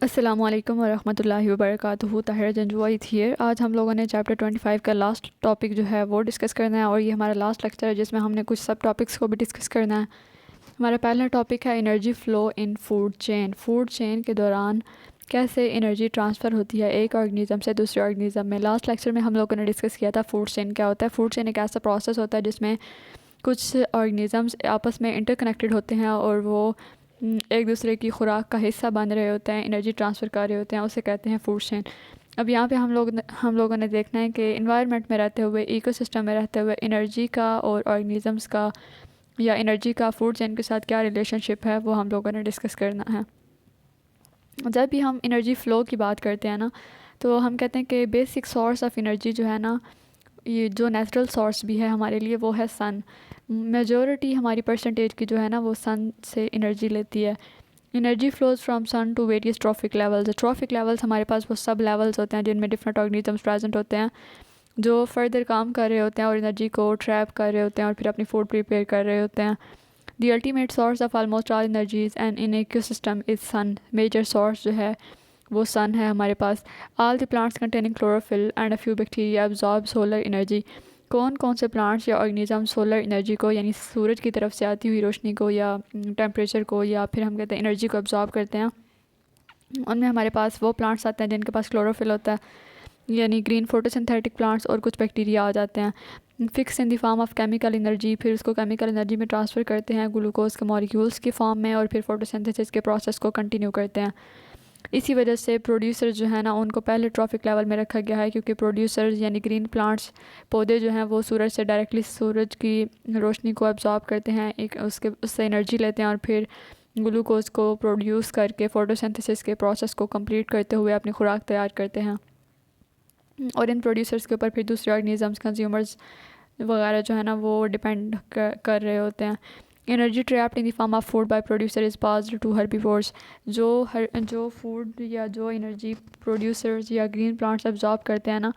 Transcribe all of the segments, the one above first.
अस्सलामुअलैकुम वरहमतुल्लाहि वबरकातुहू। ताहिरा जंजुआई हियर। आज हम लोगों ने चैप्टर 25 का लास्ट टॉपिक जो है वो डिस्कस करना है और ये हमारा लास्ट लेक्चर है जिसमें हमने कुछ सब टॉपिक्स को भी डिस्कस करना है। हमारा पहला टॉपिक है एनर्जी फ़्लो इन फूड चेन। फूड चेन के दौरान कैसे एनर्जी ट्रांसफ़र होती है एक ऑर्गेनिज़म से दूसरे ऑर्गेनिज़म में। लास्ट लेक्चर में हम लोगों ने डिस्कस किया था फूड चेन क्या होता है। फूड चेन एक ऐसा प्रोसेस होता है जिसमें कुछ ऑर्गेनिज़म्स आपस में इंटरकनेक्टेड होते हैं और वो एक दूसरे की खुराक का हिस्सा बन रहे होते हैं, एनर्जी ट्रांसफ़र कर रहे होते हैं, उसे कहते हैं फूड चेन। अब यहाँ पे हम लोगों ने देखना है कि इन्वायरमेंट में रहते हुए, इकोसिस्टम में रहते हुए एनर्जी का और ऑर्गेनिज़म्स का या एनर्जी का फूड चेन के साथ क्या रिलेशनशिप है वो हम लोगों ने डिस्कस करना है। जब भी हम एनर्जी फ़्लो की बात करते हैं ना, तो हम कहते हैं कि बेसिक सोर्स ऑफ एनर्जी जो है ना, ये जो नेचुरल सोर्स भी है हमारे लिए वो है सन। मेजॉरिटी हमारी परसेंटेज की जो है ना वो सन से एनर्जी लेती है। Energy flows from sun to various trophic levels. Trophic levels हमारे पास वो सब लेवल्स होते हैं जिनमें डिफरेंट ऑर्गेनिजम्स प्रेजेंट होते हैं जो फर्दर काम कर रहे होते हैं और एनर्जी को ट्रैप कर रहे होते हैं और फिर अपनी फूड प्रिपेयर कर रहे होते हैं। The ultimate source of almost all energies and in ecosystem is sun. Major source जो है वो सन है हमारे पास। All the plants containing chlorophyll and a few bacteria absorb solar energy. कौन कौन से प्लांट्स या ऑर्गेनिज़म सोलर एनर्जी को यानी सूरज की तरफ से आती हुई रोशनी को या टेम्परेचर को या फिर हम कहते हैं एनर्जी को एब्जॉर्ब करते हैं। उनमें हमारे पास वो प्लांट्स आते हैं जिनके पास क्लोरोफिल होता है यानी ग्रीन फोटोसिंथेटिक प्लांट्स, और कुछ बैक्टीरिया आ जाते हैं fix in the form of chemical energy. फिर उसको केमिकल एनर्जी में ट्रांसफ़र करते हैं ग्लूकोज के मॉलिक्यूल्स की फॉर्म में और फिर फोटोसिंथेसिस के प्रोसेस को कंटिन्यू करते हैं। इसी वजह से प्रोड्यूसर्स जो है ना उनको पहले ट्रॉफिक लेवल में रखा गया है क्योंकि प्रोड्यूसर्स यानी ग्रीन प्लांट्स पौधे जो हैं वो सूरज से डायरेक्टली सूरज की रोशनी को एब्जॉर्ब करते हैं, एक उससे एनर्जी लेते हैं और फिर ग्लूकोज को प्रोड्यूस करके फोटोसिंथेसिस के प्रोसेस को कंप्लीट करते हुए अपनी खुराक तैयार करते हैं। और इन प्रोड्यूसर्स के ऊपर फिर दूसरे ऑर्गेनिजम्स कंज्यूमर्स वगैरह जो है ना वो डिपेंड कर रहे होते हैं। Energy trapped in the form of food by producer is passed to herbivores. जो फूड या जो एनर्जी प्रोड्यूसर्स या ग्रीन प्लांट्स एब्जॉर्ब करते हैं ना,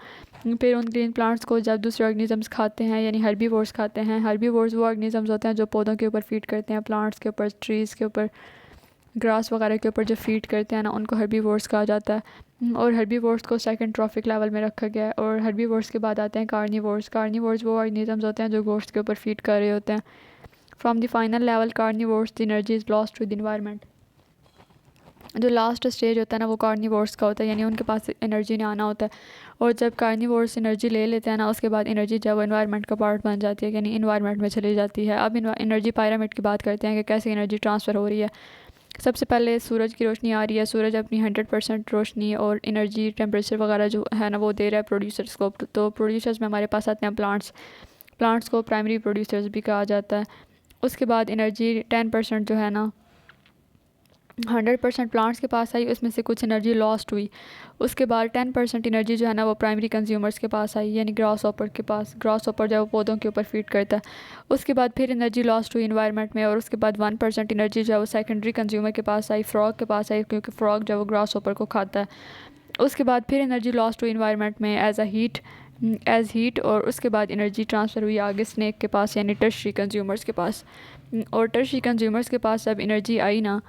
फिर उन ग्रीन प्लांट्स को जब दूसरे ऑर्गेनिजम्स खाते हैं यानी हर्बीवोर्स खाते हैं। हर्बीवोर्स वो ऑर्गेनिजम्स होते हैं जो पौधों के ऊपर फीड करते हैं, प्लांट्स के ऊपर, ट्रीज़ के ऊपर, ग्रास वगैरह के ऊपर जो फीड करते हैं ना उनको हर्बीवोर्स कहा जाता है। और हर्बीवोर्स को सेकंड ट्रॉफिक लेवल में रखा गया है। और हर्बीवोर्स के बाद आते हैं कार्निवोर्स। कार्निवोर्स वो ऑर्गेनिजम्स होते हैं जो गोश्त के ऊपर फीड कर रहे होते हैं। From the final level carnivores the energy is lost to the environment. जो लास्ट स्टेज होता है ना वो कार्निवोर्स का होता है यानी उनके पास एनर्जी नहीं आना होता है। और जब कार्निवोर्स एनर्जी ले लेते हैं ना उसके बाद एनर्जी जब एनवायरनमेंट का पार्ट बन जाती है यानी इन्वायरमेंट में चली जाती है। अब एनर्जी पायरामिड की बात करते हैं कि कैसे एनर्जी ट्रांसफ़र हो रही है। सबसे पहले सूरज की रोशनी आ रही है। सूरज अपनी 100% रोशनी और एनर्जी टेम्परेचर वगैरह जो है ना वो दे रहा है प्रोड्यूसर्स को। तो प्रोड्यूसर्स में हमारे पास आते हैं प्लांट्स। प्लांट्स को प्राइमरी प्रोड्यूसर्स भी कहा जाता है। उसके बाद एनर्जी 10% जो है ना 100% प्लांट्स के पास आई, उसमें से कुछ एनर्जी लॉस्ट हुई। उसके बाद 10% एनर्जी जो है ना वो प्राइमरी कंज्यूमर्स के पास आई यानी ग्रास ऑपर के पास। ग्रास ऑपर जब वो पौधों के ऊपर फीड करता है। उसके बाद फिर एनर्जी लॉस्ट हुई इन्वायरमेंट में और उसके बाद 1% एनर्जी जो है वो सेकेंडरी कंज्यूमर के पास आई, फ्रॉग के पास आई क्योंकि फ्रॉग जब वो ग्रास ऑपर को खाता है। उसके बाद फिर एनर्जी लॉस्ट हुई इन्वायरमेंट में एज हीट और उसके बाद एनर्जी ट्रांसफ़र हुई आगे स्नेक के पास यानी टर्शरी कंज्यूमर्स के पास। और टर्शरी कंज्यूमर्स के पास जब एनर्जी आई ना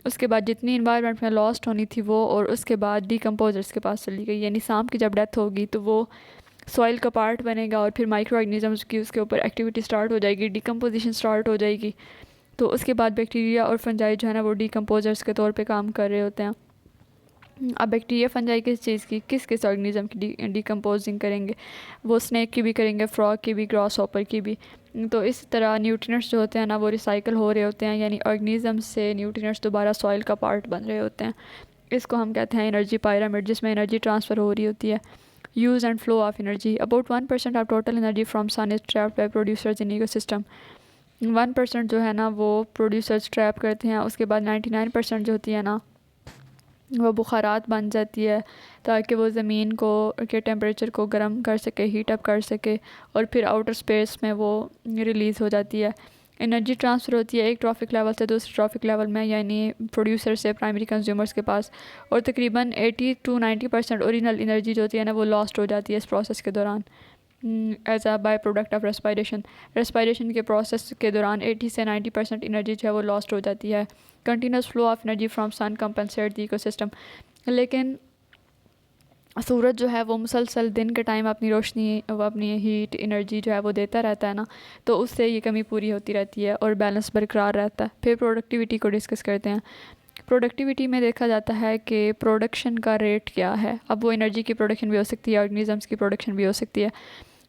उसके बाद जितनी इन्वायरमेंट में लॉस्ट होनी थी वो और उसके बाद डिकम्पोजर्स के पास चली गई यानी सांप की जब डेथ होगी तो वो सॉइल का पार्ट बनेगा और फिर माइक्रो ऑर्गेनिजम्स की उसके ऊपर एक्टिविटी स्टार्ट हो जाएगी, डिकम्पोजिशन स्टार्ट हो जाएगी। तो उसके बाद बैक्टीरिया और फंजाई जो है ना वो डिकम्पोजर्स के तौर पे काम कर रहे होते हैं। अब बैक्टीरिया फंजाई किस चीज़ की किस ऑर्गेनिज्म की डिकम्पोजिंग करेंगे, वो स्नेक की भी करेंगे, फ्रॉग की भी, ग्रास हॉपर की भी। तो इस तरह न्यूट्रिएंट्स जो होते हैं ना वो रिसाइकल हो रहे होते हैं यानी ऑर्गेनिज्म से न्यूट्रिएंट्स दोबारा सॉइल का पार्ट बन रहे होते हैं। इसको हम कहते हैं एनर्जी पायरामिड जिसमें एनर्जी ट्रांसफ़र हो रही होती है। Use and flow of energy. About 1% of total energy from sun is trapped by producers in ecosystem. 1% जो है ना वो प्रोड्यूसर्स ट्रैप करते हैं। उसके बाद 99% जो होती है ना वो बुखारात बन जाती है ताकि वो ज़मीन को के टेम्परेचर को गर्म कर सके, हीट अप कर सके और फिर आउटर स्पेस में वो रिलीज़ हो जाती है। एनर्जी ट्रांसफ़र होती है एक ट्रॉफिक लेवल से दूसरे ट्रॉफिक लेवल में यानी प्रोड्यूसर से प्राइमरी कंज्यूमर्स के पास। और तकरीबन 80 to 90% ओरिजिनल एनर्जी जो होती है ना वो लॉस्ट हो जाती है इस प्रोसेस के दौरान as a by product of respiration के प्रोसेस के दौरान 80 से 90% एनर्जी जो है वो लॉस्ट हो जाती है। Continuous flow of energy from sun compensate the ecosystem. लेकिन सूरज जो है वो मुसलसल दिन के टाइम अपनी रोशनी, वो अपनी हीट एनर्जी जो है वो देता रहता है ना, तो उससे ये कमी पूरी होती रहती है और बैलेंस बरकरार रहता है। फिर प्रोडक्टिविटी को डिस्कस करते हैं। प्रोडक्टिविटी में देखा जाता है कि प्रोडक्शन का रेट क्या है। अब वो एनर्जी की प्रोडक्शन भी हो सकती है, ऑर्गेनिजम्स की प्रोडक्शन भी हो सकती है।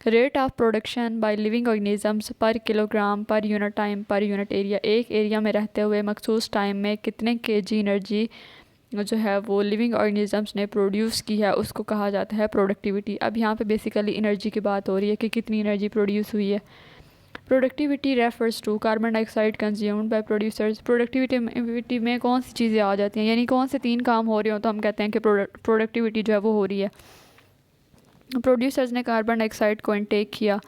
Rate of production by living organisms per kilogram per unit time per unit area. एक एरिया में रहते हुए मखसूस टाइम में कितने केजी एनर्जी जो है वो लिविंग ऑर्गेनिजम्स ने प्रोड्यूस की है, उसको कहा जाता है प्रोडक्टिविटी। अब यहाँ पे बेसिकली एनर्जी की बात हो रही है कि कितनी एनर्जी प्रोड्यूस हुई है। Productivity refers to carbon dioxide consumed by producers. Productivity में कौन सी चीज़ें आ जाती हैं, यानी कौन से 3 काम हो रहे हो तो हम कहते हैं कि प्रोडक्टिविटी जो है वो हो रही है। प्रोड्यूसर्स ने कार्बन डाइऑक्साइड को इनटेक किया,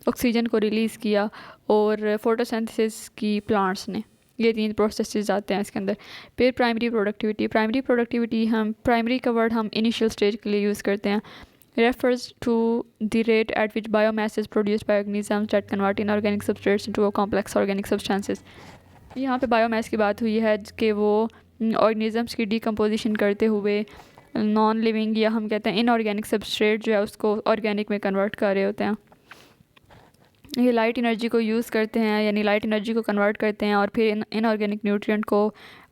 ऑक्सीजन को रिलीज़ किया, और फोटोसिंथेसिस की प्लांट्स ने। ये 3 प्रोसेसेस आते हैं इसके अंदर। फिर प्राइमरी प्रोडक्टिविटी हम प्राइमरी का वर्ड हम इनिशियल स्टेज के लिए यूज़ करते हैं। Refers to the rate at which biomass is produced by organisms that convert inorganic substrates into complex organic substances. यहाँ पे बायोमास की बात हुई है कि वो ऑर्गेनिजम्स की डिकम्पोजिशन करते हुए नॉन लिविंग या हम कहते हैं इनऑर्गेनिक सब्सट्रेट जो है उसको ऑर्गेनिक में कन्वर्ट कर रहे होते हैं। ये लाइट एनर्जी को यूज़ करते हैं, यानी लाइट एनर्जी को कन्वर्ट करते हैं और फिर इनऑर्गेनिक न्यूट्रिएंट को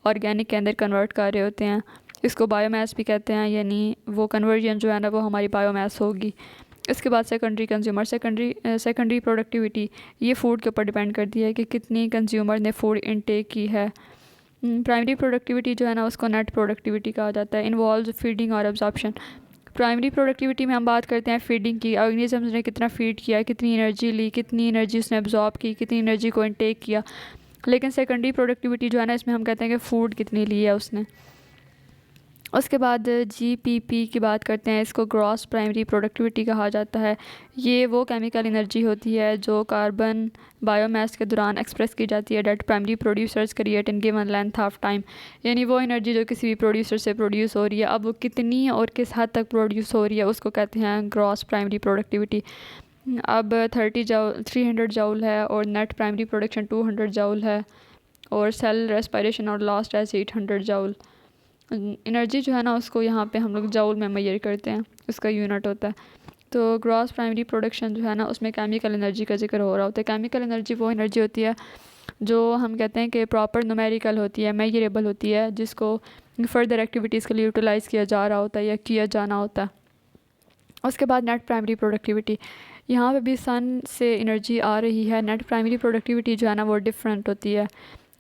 ऑर्गेनिक के अंदर कन्वर्ट कर रहे होते हैं। इसको बायोमास भी कहते हैं, यानी वो कन्वर्जन जो है ना वो हमारी बायोमास होगी। इसके बाद सेकेंडरी कंज्यूमर। सेकेंडरी प्रोडक्टिविटी ये फ़ूड के ऊपर डिपेंड करती है कि कितनी कंज्यूमर ने फ़ूड इनटेक की है। प्राइमरी प्रोडक्टिविटी जो है ना उसको नेट प्रोडक्टिविटी कहा जाता है। इन्वॉल्व फीडिंग और एब्जॉर्प्शन। प्राइमरी प्रोडक्टिविटी में हम बात करते हैं फीडिंग की, ऑर्गेनिजम्स ने कितना फीड किया, कितनी एनर्जी ली, कितनी एनर्जी उसने एब्जॉर्ब की, कितनी एनर्जी को इनटेक किया। लेकिन सेकेंडरी प्रोडक्टिविटी जो है ना इसमें हम कहते हैं कि फ़ूड कितनी ली है उसने। उसके बाद जीपीपी की बात करते हैं, इसको ग्रॉस प्राइमरी प्रोडक्टिविटी कहा जाता है। ये वो केमिकल एनर्जी होती है जो कार्बन बायोमास के दौरान एक्सप्रेस की जाती है that primary producers create in given length of time. यानी वो एनर्जी जो किसी भी प्रोड्यूसर से प्रोड्यूस हो रही है, अब वो कितनी और किस हद तक प्रोड्यूस हो रही है उसको कहते हैं ग्रॉस प्राइमरी प्रोडक्टिविटी। अब 300 जाउल है और नेट प्राइमरी प्रोडक्शन 200 जाउल है, और सेल रेस्पिरेशन और लास्ट है 800 जाउल। एनर्जी जो है ना उसको यहाँ पे हम लोग जाउल में मेजर करते हैं, उसका यूनिट होता है। तो ग्रॉस प्राइमरी प्रोडक्शन जो है ना उसमें केमिकल एनर्जी का जिक्र हो रहा होता है। केमिकल एनर्जी वो एनर्जी होती है जो हम कहते हैं कि प्रॉपर न्यूमेरिकल होती है, मेजरेबल होती है, जिसको फर्दर एक्टिविटीज़ के लिए यूटिलाइज़ किया जा रहा होता है या किया जाना होता है। उसके बाद नेट प्राइमरी प्रोडक्टिविटी, यहाँ पे भी सन से एनर्जी आ रही है। नेट प्राइमरी प्रोडक्टिविटी जो है ना वो डिफरेंट होती है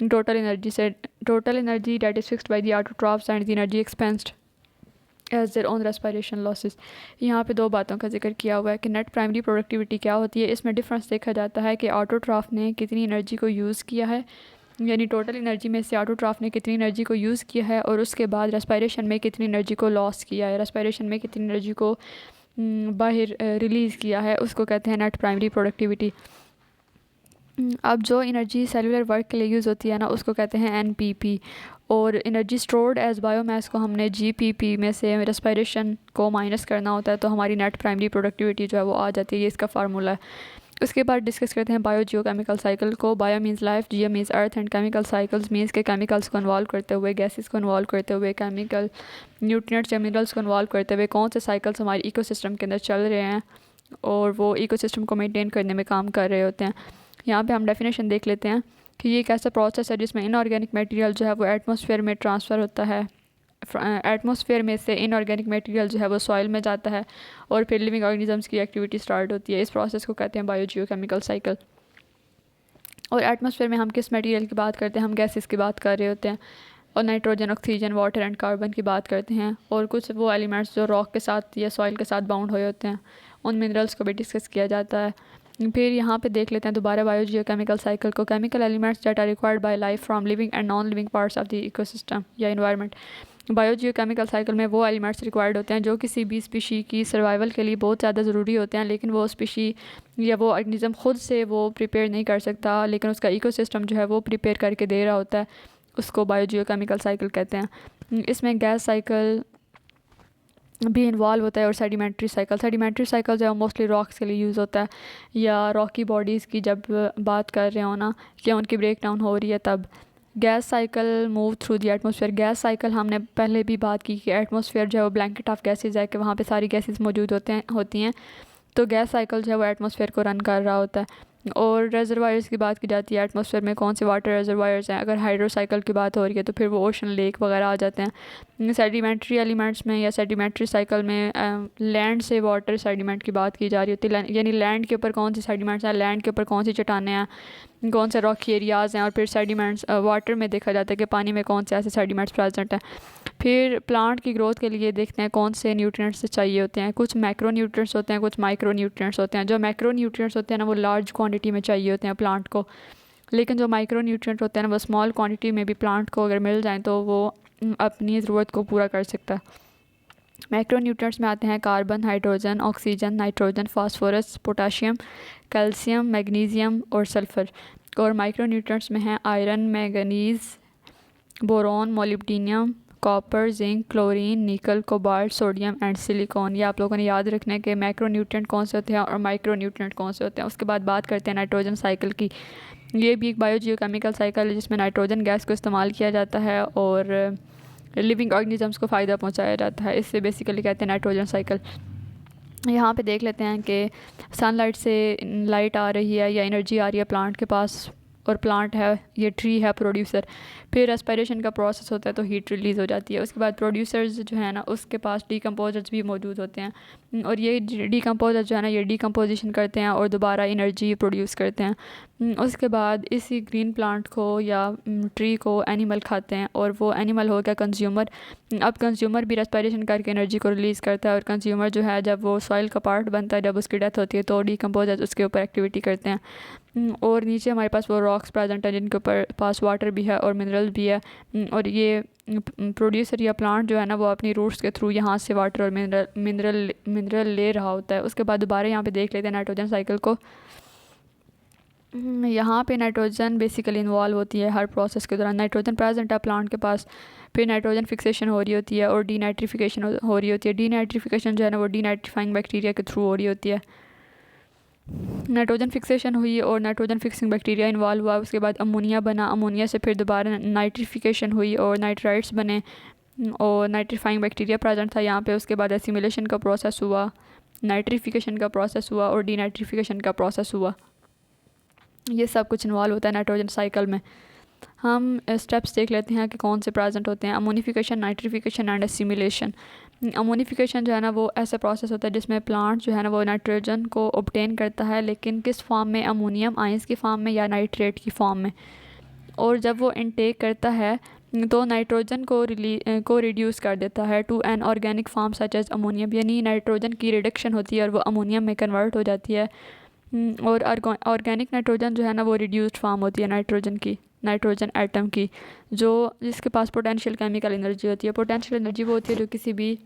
टोटल एनर्जी से। Total energy that is fixed by the autotrophs and the energy expensed as their own respiration losses. यहाँ पे 2 बातों का जिक्र किया हुआ है कि नेट प्राइमरी प्रोडक्टिविटी क्या होती है। इसमें डिफरेंस देखा जाता है कि ऑटोट्रॉफ ने कितनी एनर्जी को यूज़ किया है, यानी टोटल एनर्जी में से ऑटोट्रॉफ ने कितनी एनर्जी को यूज़ किया है, और उसके बाद रेस्पिरेशन में कितनी एनर्जी को लॉस किया है, रेस्पिरेशन में कितनी एनर्जी को बाहर रिलीज़ किया है, उसको कहते हैं नेट प्राइमरी प्रोडक्टिविटी। अब जो एनर्जी सेलुलर वर्क के लिए यूज़ होती है ना उसको कहते हैं एनपीपी, और एनर्जी स्टोर्ड एज बायोमास को हमने जीपीपी में से रेस्पिरेशन को माइनस करना होता है, तो हमारी नेट प्राइमरी प्रोडक्टिविटी जो है वो आ जाती है। ये इसका फार्मूला है। उसके बाद डिस्कस करते हैं बायो जियोकेमिकल साइकिल को। Bio means life, Jio means earth, and chemical cycles means के केमिकल्स को इन्वॉल्व करते हुए, गैसेस को इन्वॉल्व करते हुए, केमिकल न्यूट्रिएंट्स या मिनरल्स को इन्वॉल्व करते हुए कौन से साइकिल्स हमारे इकोसिस्टम के अंदर चल रहे हैं और वो इकोसिस्टम को मेंटेन करने में काम कर रहे होते हैं। यहाँ पे हम डेफिनेशन देख लेते हैं कि ये एक ऐसा प्रोसेस है जिसमें इनऑर्गेनिक मटेरियल जो है वो एटमॉस्फेयर में ट्रांसफ़र होता है। एटमॉस्फेयर में से इनऑर्गेनिक मटेरियल जो है वो सॉइल में जाता है और फिर लिविंग ऑर्गेनिजम्स की एक्टिविटी स्टार्ट होती है। इस प्रोसेस को कहते हैं बायो जियोकेमिकल साइकिल। और एटमॉस्फेयर में हम किस मटेरियल की बात करते हैं, हम गैसेस की बात कर रहे होते हैं, और nitrogen, oxygen, water and carbon की बात करते हैं, और कुछ वो एलिमेंट्स जो रॉक के साथ या सॉइल के साथ बाउंड हुए होते हैं, उन मिनरल्स को भी डिस्कस किया जाता है। फिर यहाँ पे देख लेते हैं दोबारा बायो जियोकेमिकल साइकिल को। Chemical elements that are required by life from living and non living parts of the ecosystem या एनवायरनमेंट। बायो जियोकेमिकल साइकिल में वो एलिमेंट्स रिक्वायर्ड होते हैं जो किसी भी स्पीशी की सर्वाइवल के लिए बहुत ज़्यादा ज़रूरी होते हैं, लेकिन वो स्पीशी या वो ऑर्गेनिज्म खुद से वो प्रिपेयर नहीं कर सकता, लेकिन उसका इकोसिस्टम जो है वो प्रिपेयर करके दे रहा होता है, उसको बायो जियोकेमिकल साइकिल कहते हैं। इसमें गैस साइकिल भी इन्वॉल्व होता है और सेडिमेंट्री साइकिल जो है मोस्टली रॉक्स के लिए यूज़ होता है, या रॉकी बॉडीज़ की जब बात कर रहे हो ना कि उनकी ब्रेक डाउन हो रही है तब। Gas cycle move through the atmosphere. Gas cycle हमने पहले भी बात की कि एटमॉस्फेयर जो है वो ब्लैंकेट ऑफ गैसेज है कि वहाँ पे सारी गैसेज मौजूद होती हैं। तो गैस साइकिल जो है वो एटमॉस्फेयर को रन कर रहा होता है। और रेजरवायर्स की बात की जाती है, एटमॉस्फेयर में कौन से वाटर रेजरवायर्स हैं। अगर हाइड्रो साइकिल की बात हो रही है तो फिर वो ओशन, लेक वगैरह आ जाते हैं। सेडिमेंट्री एलिमेंट्स में या सेडिमेंट्री साइकिल में लैंड से वाटर सेडिमेंट की बात की जा रही होती है, यानी लैंड के ऊपर कौन सी सेडिमेंट्स हैं, लैंड के ऊपर कौन सी चट्टानें हैं, कौन से रॉकी एरियाज़ हैं। और फिर सेडिमेंट्स वाटर में देखा जाता है कि पानी में कौन से ऐसे सेडिमेंट्स प्रेजेंट हैं। फिर प्लांट की ग्रोथ के लिए देखते हैं कौन से न्यूट्रिएंट्स चाहिए होते हैं। कुछ मैक्रो न्यूट्रिएंट्स होते हैं, कुछ माइक्रो न्यूट्रिएंट्स होते हैं। जो मैक्रो न्यूट्रिएंट्स होते हैं ना वो लार्ज क्वांटिटी में चाहिए होते हैं प्लांट को, लेकिन जो माइक्रो न्यूट्रिएंट होते हैं ना वो स्मॉल क्वांटिटी में भी प्लांट को अगर मिल जाएँ तो वो अपनी ज़रूरत को पूरा कर सकता है। मैक्रो न्यूट्रिएंट्स में आते हैं carbon, hydrogen, oxygen, nitrogen, phosphorus, potassium, calcium, magnesium और सल्फ़र। और माइक्रो न्यूट्रिएंट्स में हैं iron, manganese, boron, molybdenum, copper, zinc, chlorine, निकल, कोबाल्ट, सोडियम एंड सिलिकॉन। ये आप लोगों ने याद रखना है कि मैक्रो न्यूट्रिएंट कौन से होते हैं और माइक्रो न्यूट्रिएंट कौन से होते हैं। उसके बाद बात करते हैं नाइट्रोजन साइकिल की। ये भी एक बायोजियोकेमिकल साइकिल है जिसमें नाइट्रोजन गैस को इस्तेमाल किया जाता है और लिविंग ऑर्गेनिजम्स को फ़ायदा पहुंचाया जाता है। इससे बेसिकली कहते हैं नाइट्रोजन साइकिल। यहाँ पे देख लेते हैं कि सनलाइट से लाइट आ रही है या एनर्जी आ रही है प्लांट के पास, और प्लांट है, ये ट्री है प्रोड्यूसर। फिर रेस्पिरेशन का प्रोसेस होता है तो हीट रिलीज़ हो जाती है। उसके बाद प्रोड्यूसर्स जो है ना उसके पास डीकम्पोजर्स भी मौजूद होते हैं और ये डीकम्पोजर्स जो है ना ये डीकम्पोजिशन करते हैं और दोबारा एनर्जी प्रोड्यूस करते हैं। उसके बाद इसी ग्रीन प्लांट को या ट्री को एनिमल खाते हैं और वो एनिमल हो गया कंज्यूमर। अब कंज्यूमर भी रेस्पिरेशन करके एनर्जी को रिलीज़ करता है और कंज्यूमर जो है जब वो सॉइल का पार्ट बनता है, जब उसकी डेथ होती है तो डीकम्पोजर्स उसके ऊपर एक्टिविटी करते हैं। और नीचे हमारे पास वो रॉक्स प्रेजेंट हैं जिनके ऊपर पास वाटर भी है और मिनरल भी है। और ये प्रोड्यूसर या प्लांट जो है ना वो अपनी रूट्स के थ्रू यहाँ से वाटर और मिनरल ले रहा होता है। उसके बाद दोबारा यहाँ पे देख लेते हैं नाइट्रोजन साइकिल को। यहाँ पे नाइट्रोजन बेसिकली इन्वॉल्व होती है हर प्रोसेस के दौरान। नाइट्रोजन प्रेजेंट है प्लांट के पास, फिर नाइट्रोजन फिक्सेशन हो रही होती है और डीनाइट्रिफिकेशन हो रही होती है। डीनाइट्रिफिकेशन जो है ना वो डीनाइट्रीफाइंग बैक्टीरिया के थ्रू हो रही होती है। नाइट्रोजन फिक्सेशन हुई और नाइट्रोजन फिक्सिंग बैक्टीरिया इन्वॉल्व हुआ। उसके बाद अमोनिया बना, अमोनिया से फिर दोबारा नाइट्रिफिकेशन हुई और नाइट्राइट्स बने और नाइट्रीफाइंग बैक्टीरिया प्रेजेंट था यहाँ पे। उसके बाद एसिमिलेशन का प्रोसेस हुआ, नाइट्रिफिकेशन का प्रोसेस हुआ और डीनाइट्रिफिकेशन का प्रोसेस हुआ। ये सब कुछ इन्वॉल्व होता है नाइट्रोजन साइकिल में। हम स्टेप्स देख लेते हैं कि कौन से प्रेजेंट होते हैं। Ammonification, nitrification and assimilation. Ammonification जो है ना वो ऐसा प्रोसेस होता है जिसमें प्लांट जो है ना वो नाइट्रोजन को ऑब्टेन करता है, लेकिन किस फॉर्म में, अमोनियम आयंस की फॉर्म में या नाइट्रेट की फॉर्म में। और जब वो इनटेक करता है तो नाइट्रोजन को रिड्यूस कर देता है to inorganic form such as ammonium, यानी नाइट्रोजन की रिडक्शन होती है और वो अमोनियम में कन्वर्ट हो जाती है। और ऑर्गेनिक नाइट्रोजन जो है ना वो रिड्यूस्ड फॉर्म होती है नाइट्रोजन की, नाइट्रोजन एटम की, जो जिसके पास पोटेंशियल केमिकल एनर्जी होती है। पोटेंशियल एनर्जी वो होती है जो किसी भी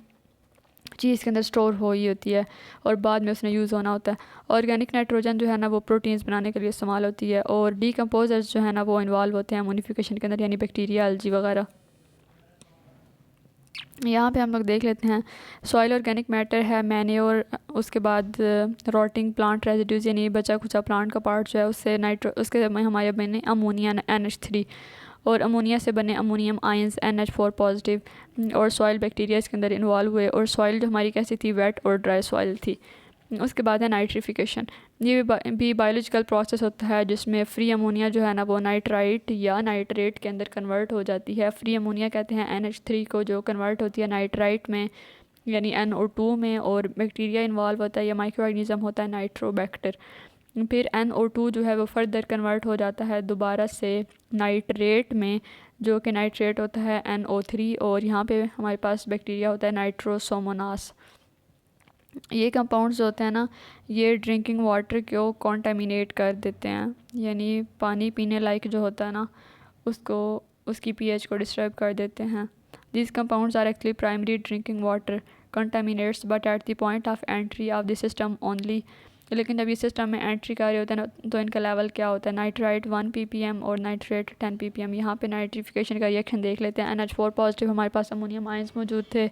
चीज़ के अंदर स्टोर हो ही होती है और बाद में उसने यूज़ होना होता है। ऑर्गेनिक नाइट्रोजन जो है ना वो प्रोटीन्स बनाने के लिए इस्तेमाल होती है और डीकम्पोजर्स जो है ना वो इन्वॉल्व होते हैं अमोनिफिकेशन के अंदर, यानी बैक्टीरिया, एल्गी वगैरह। यहाँ पे हम लोग देख लेते हैं सॉइल ऑर्गेनिक मैटर है, मैन्योर, उसके बाद रॉटिंग प्लांट रेजिड्यूज यानी बचा खुचा प्लांट का पार्ट जो है उससे उसके हमारे बने अमोनिया NH3 और अमोनिया से बने अमोनियम आयंस NH4 पॉजिटिव। और सॉइल बैक्टीरिया इसके अंदर इन्वॉल्व हुए और सॉइल जो हमारी कैसी थी, वेट और ड्राई सॉइल थी। उसके बाद है नाइट्रिफिकेशन। ये भी बायोलॉजिकल प्रोसेस होता है जिसमें फ्री अमोनिया जो है ना वो नाइट्राइट या नाइट्रेट के अंदर कन्वर्ट हो जाती है। फ्री अमोनिया कहते हैं NH3 को, जो कन्वर्ट होती है नाइट्राइट में यानी NO2 में। और बैक्टीरिया इन्वॉल्व होता है या माइक्रो ऑर्गेनिज्म होता है नाइट्रोबैक्टर। फिर NO2 जो है वो फर्दर कन्वर्ट हो जाता है दोबारा से नाइट्रेट में, जो कि नाइट्रेट होता है NO3। और यहाँ पे हमारे पास बैक्टीरिया होता है नाइट्रोसोमोनास। ये कंपाउंड्स होते हैं ना ये ड्रिंकिंग वाटर को कॉन्टामिनेट कर देते हैं, यानी पानी पीने लायक जो होता है ना उसको, उसकी pH को डिस्टर्ब कर देते हैं। These compounds are actually primary drinking water contaminants but at the point of entry of the system only। लेकिन जब ये सिस्टम में एंट्री कर रहे होते हैं ना तो इनका लेवल क्या होता है, नाइट्राइट 1 ppm और नाइट्रेट 10 ppm। यहाँ पे नाइट्रिफिकेशन का रिएक्शन देख लेते हैं। NH4 पॉजिटिव हमारे पास अमोनियम आयंस मौजूद थे,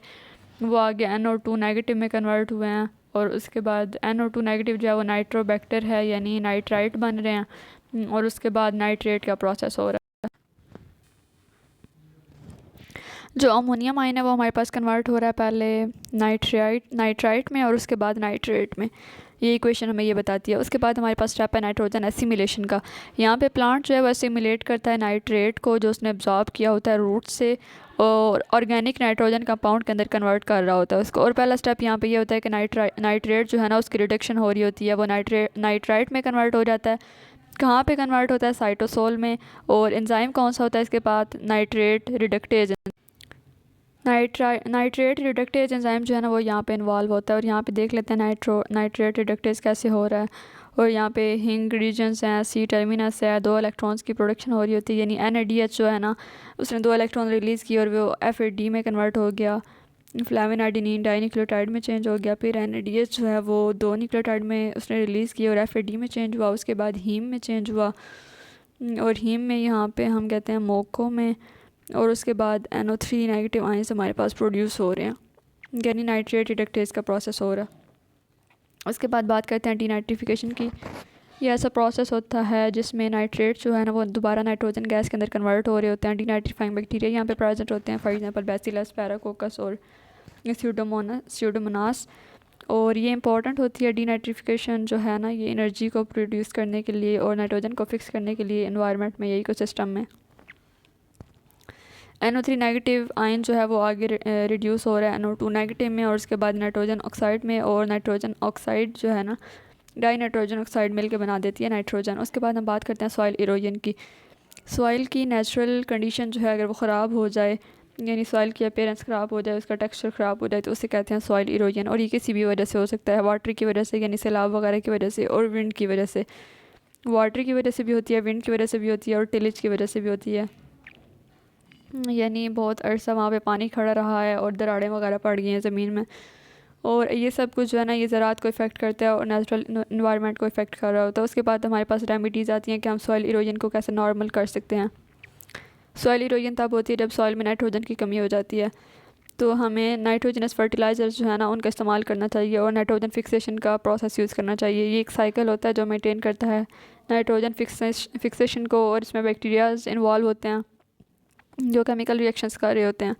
वो आगे NO2 नेगेटिव में कन्वर्ट हुए हैं और उसके बाद NO2 नेगेटिव जो है वो नाइट्रोबैक्टर है यानी नाइट्राइट बन रहे हैं और उसके बाद नाइट्रेट का प्रोसेस हो रहा है। जो अमोनियम आयन है वो हमारे पास कन्वर्ट हो रहा है पहले नाइट्राइट में और उसके बाद नाइट्रेट में। ये इक्वेशन हमें ये बताती है। उसके बाद हमारे पास स्टेप है नाइट्रोजन एसिमिलेशन का। यहाँ पे प्लांट जो है वो एसिमिलेट करता है नाइट्रेट को जो उसने एब्जॉर्ब किया होता है रूट से, और ऑर्गेनिक नाइट्रोजन कंपाउंड के अंदर कन्वर्ट कर रहा होता है उसको। और पहला स्टेप यहाँ पे ये होता है कि नाइट्रेट जो है ना उसकी रिडक्शन हो रही होती है, वो नाइट्राइट में कन्वर्ट हो जाता है। कहाँ पे कन्वर्ट होता है? साइटोसोल में। और एंजाइम कौन सा होता है इसके बाद? Nitrate reductase nitrate reductase enzyme जो है ना वो यहाँ पे इन्वॉल्व होता है। और यहाँ पे देख लेते हैं नाइट्रेट रिडक्टेज कैसे हो रहा है। और यहाँ पे हिंग रीजन्स हैं, सी टर्मिनस है, 2 इलेक्ट्रॉन्स की प्रोडक्शन हो रही होती है, यानी NADH जो है ना उसने 2 इलेक्ट्रॉन रिलीज़ किए और वो FAD में कन्वर्ट हो गया, फ्लेविन आर्जिनिन डाइन्यूक्लियोटाइड में चेंज हो गया। फिर NADH जो है वो 2 न्यूक्लियोटाइड में उसने रिलीज़ किया और FAD में चेंज हुआ। उसके बाद हीम में चेंज हुआ, और हीम में यहाँ पे हम कहते हैं मोको में। और उसके बाद NO3 नेगेटिव आयंस हमारे पास प्रोड्यूस हो रहे हैं, यानी नाइट्रेट रिडक्टेज का प्रोसेस हो रहा है। उसके बाद बात करते हैं डीनाइट्रिफिकेशन की। ये ऐसा प्रोसेस होता है जिसमें नाइट्रेट जो है ना वो दोबारा नाइट्रोजन गैस के अंदर कन्वर्ट हो रहे होते हैं। डीनाइट्रीफाइंग बैक्टीरिया यहाँ पे प्रेजेंट होते हैं, फॉर एग्जांपल बैसिलस, पैराकोकस और स्यूडोमोनास। और ये इंपॉर्टेंट होती है डीनाइट्रिफिकेशन जो है ना, ये एनर्जी को प्रोड्यूस करने के लिए और नाइट्रोजन को फिक्स करने के लिए एनवायरनमेंट में, यही इकोसिस्टम में। NO3 नेगेटिव आयन जो है वो आगे रिड्यूस हो रहा है NO2 नेगेटिव में, और उसके बाद नाइट्रोजन ऑक्साइड में। और नाइट्रोजन ऑक्साइड जो है ना डाई नाइट्रोजन ऑक्साइड मिल के बना देती है नाइट्रोजन। उसके बाद हम बात करते हैं सॉइल इरोजन की। सॉइल की नेचुरल कंडीशन जो है अगर वो ख़राब हो जाए, यानी सॉइल की अपीयरेंस ख़राब हो जाए, उसका टेक्सचर ख़राब हो जाए, तो उसे कहते हैं सॉइल इरोजन। और ये किसी भी वजह से हो सकता है, वाटर की वजह से यानी सैलाब वगैरह की वजह से, और विंड की वजह से। वाटर की वजह से भी होती है, विंड की वजह से भी होती है, और टिलेज की वजह से भी होती है, यानी बहुत अरसा वहाँ पे पानी खड़ा रहा है और दरारें वगैरह पड़ गई हैं ज़मीन में। और ये सब कुछ जो है ना ये ज़रात को इफ़ेक्ट करता है और नेचुरल इन्वायरमेंट को इफ़ेक्ट कर रहा होता है। उसके बाद हमारे पास रेमेडीज़ आती हैं कि हम सॉइल इरोजन को कैसे नॉर्मल कर सकते हैं। सॉइल इरोजन तब होती है जब सॉइल में नाइट्रोजन की कमी हो जाती है, तो हमें नाइट्रोजनस फर्टिलाइज़र्स जो है ना उनका इस्तेमाल करना चाहिए और नाइट्रोजन फिक्सेशन का प्रोसेस यूज़ करना चाहिए। ये एक साइकिल होता है जो मेंटेन करता है नाइट्रोजन फिक्सेशन को, और इसमें बैक्टीरियाज इन्वॉल्व होते हैं जो केमिकल रिएक्शंस कर रहे होते हैं।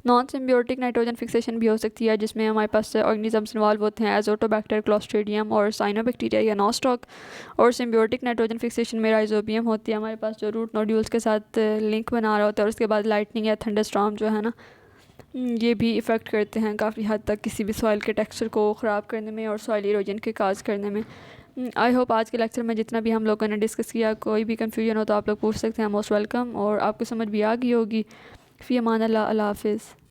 नॉन सिम्बियोटिक नाइट्रोजन फिक्सेशन भी हो सकती है जिसमें हमारे पास ऑर्गेनिजम्स इन्वॉल्व होते हैं, एजोटोबैक्टर, क्लोस्ट्रीडियम और साइनोबैक्टीरिया या नॉस्टॉक। और सिम्बियोटिक नाइट्रोजन फिक्सेशन में राइजोबियम होती है हमारे पास, जो रूट नोड्यूल्स के साथ लिंक बना रहा होता है। और उसके बाद लाइटनिंग या थंडरस्टॉर्म जो है ना ये भी इफ़ेक्ट करते हैं काफ़ी हद तक किसी भी सॉइल के टेक्सचर को ख़राब करने में और सॉइल इरोजन के काज करने में। आई होप आज के लेक्चर में जितना भी हम लोगों ने डिस्कस किया, कोई भी कन्फ्यूजन हो तो आप लोग पूछ सकते हैं, मोस्ट वेलकम। और आपको समझ भी आ गई होगी। फ़ी अमान अल्लाह, अल्लाह हाफ़िज़।